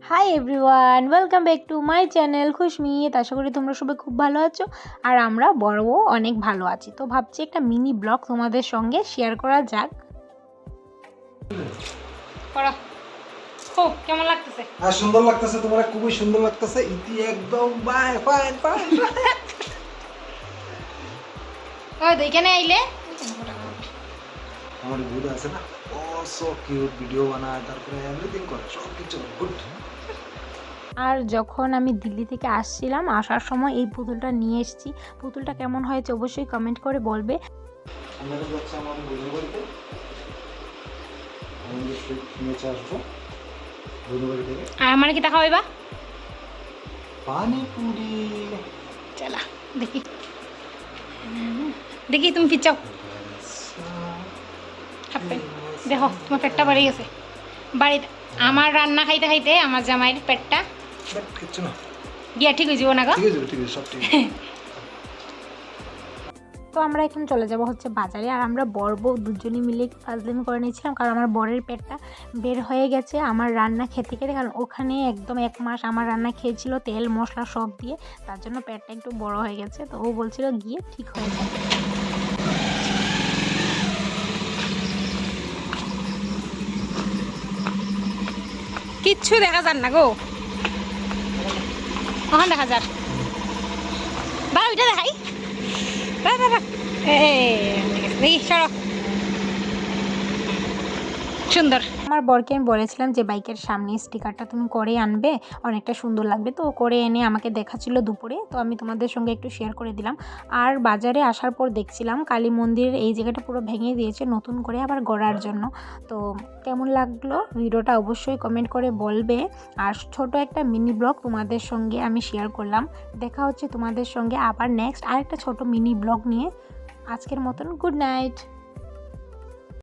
High everyone, welcome back to my channel Khushmit. আশা করি তোমরা সবাই খুব ভালো আছো আর আমরা বড়ও অনেক ভালো আছি। তো ভাবছি একটা মিনি ব্লগ তোমাদের সঙ্গে শেয়ার করা যাক। কেমন লাগতেছে? আর সুন্দর লাগতেছে, তোমার খুবই সুন্দর লাগতেছে। ইতি একদম বাই ফাইন ফাইন। ওই তো এখানে আইলে আমার গুড আছে না, ও সো কিউট, ভিডিও বানায়, তারপরে এভরিথিং করে, সব কিছু গুড। আর যখন আমি দিল্লি থেকে আসছিলাম, আসার সময় এই পুতুলটা নিয়ে এসেছি। পুতুলটা কেমন হয়েছে অবশ্যই কমেন্ট করে বলবে। আমরা তো যাচ্ছি আমাদের বন্ধু বাড়িতে, আমাদের নিয়ে আসবো বন্ধু বাড়ি থেকে। আর আমার কি টাকা হইবা? পানিপুরি। চলা দেখি দেখি, তুমি পিচাও। দেখো তোমার পেটটা বাড়ি গেছে। বাড়িতে আমার রান্না খাইতে খাইতে আমার জামাইয়ের পেটটা কিচ্ছু না, গিয়া ঠিক হয়ে যাবো না গো। ঠিক আছে সব ঠিক। তো আমরা এখন চলে যাব হচ্ছে বাজারে। আর আমরা বর বউ দুজনই মিলে ফাজলামি করে নিয়েছিলাম, কারণ আমার বরের পেটটা বের হয়ে গেছে আমার রান্না খেতে খেতে। কারণ ওখানে একদম 1 মাস আমার রান্না খেয়েছিল, তেল মশলা সব দিয়ে, তার জন্য পেটটা একটু বড় হয়ে গেছে। তো ও বলছিল গিয়ে ঠিক হয়ে যাবে। কিচ্ছু দেখা যান না গো, কখন দেখা যাক। বা ওইটা দেখাই, দেখি সরো। সুন্দর। আমার বরকে আমি বলেছিলাম যে বাইকের সামনে স্টিকারটা তুমি করে আনবে, অনেকটা সুন্দর লাগবে। তো ও করে এনে আমাকে দেখাচ্ছিল দুপুরে, তো আমি তোমাদের সঙ্গে একটু শেয়ার করে দিলাম। আর বাজারে আসার পর দেখছিলাম কালী মন্দিরের এই জায়গাটা পুরো ভেঙে দিয়েছে নতুন করে আবার গড়ার জন্য। তো কেমন লাগলো ভিডিওটা অবশ্যই কমেন্ট করে বলবে। আর ছোট একটা মিনি ব্লগ তোমাদের সঙ্গে আমি শেয়ার করলাম। দেখা হচ্ছে তোমাদের সঙ্গে আবার নেক্সট আরেকটা ছোট মিনি ব্লগ নিয়ে। আজকের মতন গুড নাইট।